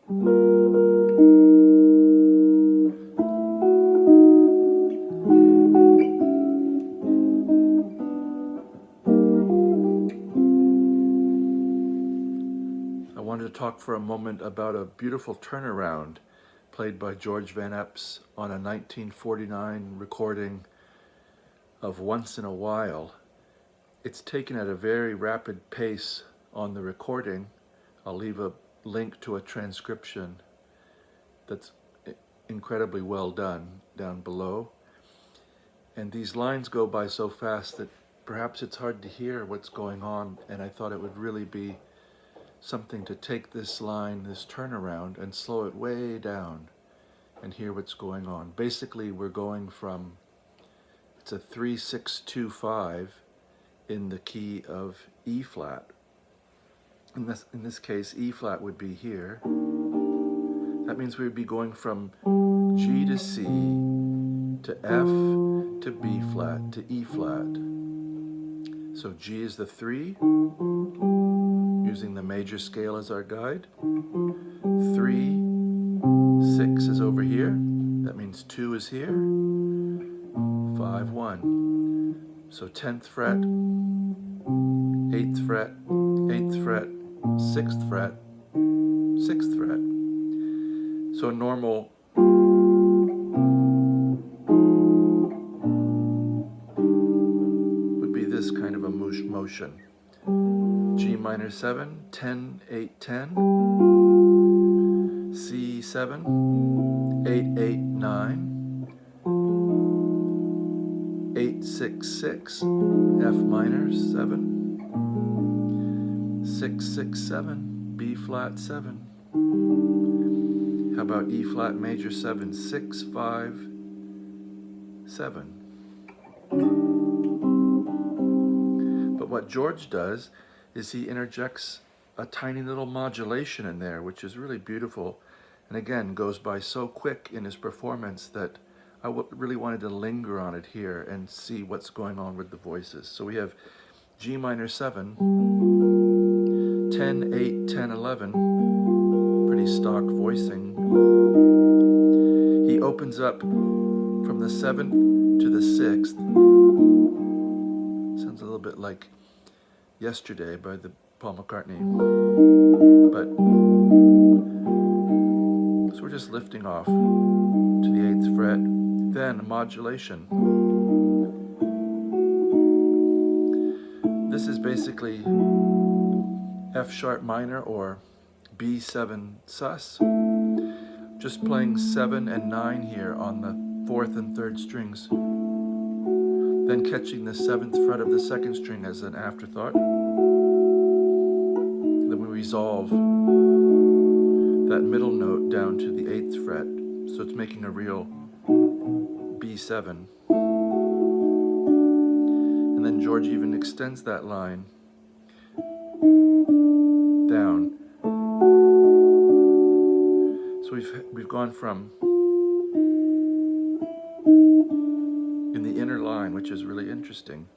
I wanted to talk for a moment about a beautiful turnaround played by George Van Epps on a 1949 recording of Once in a While. It's taken at a very rapid pace on the recording. I'll leave a link to a transcription that's incredibly well done down below. And these lines go by so fast that perhaps it's hard to hear what's going on, and I thought it would really be something to take this line, this turnaround, and slow it way down and hear what's going on. Basically, we're going from, it's a 3-6-2-5 in the key of E flat. In this case, E flat would be here. That means we would be going from G to C to F to B flat to E flat. So G is the 3, using the major scale as our guide. 3, 6 is over here. That means 2 is here. 5, 1. So 10th fret, 8th fret, 8th fret, 6th fret, 6th fret. So normal would be this kind of a motion. G minor 7, 10, 8, 10, C 7, 8, 8, 9, 8, 6, 6, F minor 7, 6, 6, 7, B flat 7. How about E flat major 7, 6, 5, 7. But what George does is he interjects a tiny little modulation in there, which is really beautiful, and again goes by so quick in his performance that I really wanted to linger on it here and see what's going on with the voices. So we have G minor 7, 10, 8, 10, 11, pretty stock voicing. He opens up from the 7th to the 6th. Sounds a little bit like Yesterday by the Paul McCartney. But so we're just lifting off to the 8th fret, then a modulation. This is basically F sharp minor or B7 sus. Just playing 7 and 9 here on the 4th and 3rd strings. Then catching the 7th fret of the 2nd string as an afterthought. Then we resolve that middle note down to the 8th fret. So it's making a real B7. And then George even extends that line down. So we've gone from in the inner line, which is really interesting.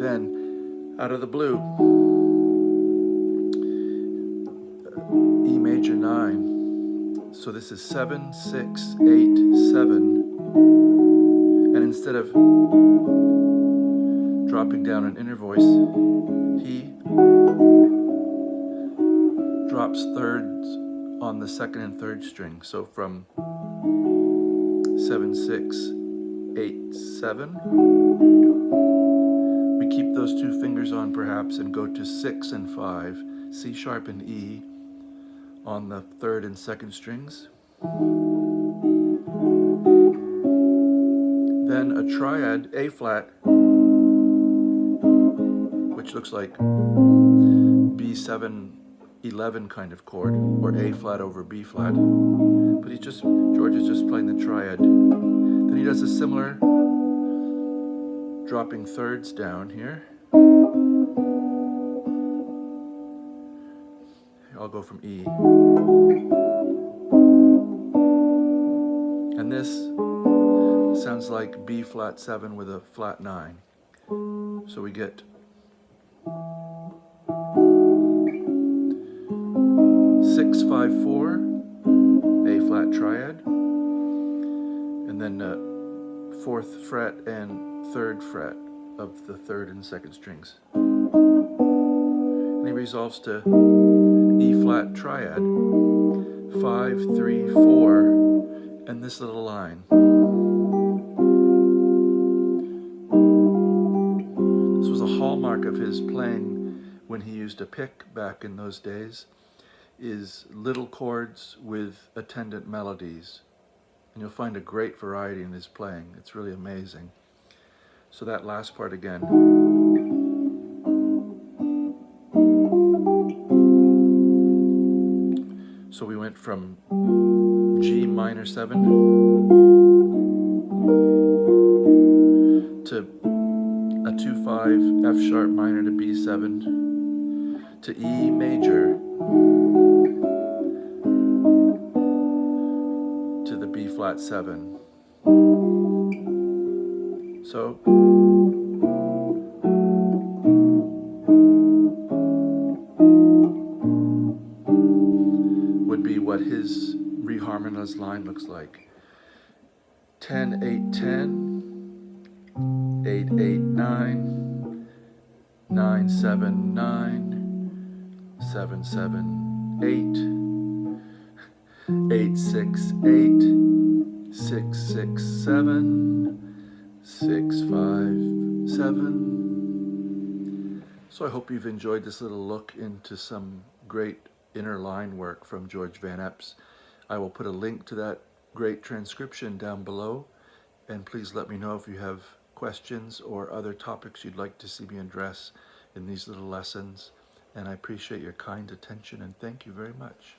Then, out of the blue, E major 9. So this is 7, 6, 8, 7. And instead of dropping down an inner voice, he drops thirds on the 2nd and 3rd string. So from 7, 6, 8, 7. We keep those 2 fingers on perhaps and go to 6 and 5, C sharp and E on the 3rd and 2nd strings. Then a triad, A flat, which looks like B7, 11 kind of chord, or A flat over B flat. But George is just playing the triad. Then he does a similar, dropping thirds down here. I'll go from E. And this sounds like B flat 7 with a flat 9. So we get 6-5-4, A flat triad, and then 4th fret and 3rd fret of the 3rd and 2nd strings. And he resolves to E flat triad, 5-3-4, and this little line. This was a hallmark of his playing when he used a pick back in those days, is little chords with attendant melodies. And you'll find a great variety in his playing. It's really amazing. So that last part again. So we went from G minor 7 to a 2-5 F sharp minor to B7 to E major to the B flat 7. So would be what his reharmonized line looks like. 10-8-10, 8-8-9, 9-7-9, 7-7-8, 8-6-8, 6-6-7, 6-5-7. So I hope you've enjoyed this little look into some great inner line work from George Van Eps. I will put a link to that great transcription down below, and please let me know if you have questions or other topics you'd like to see me address in these little lessons. And I appreciate your kind attention, and thank you very much.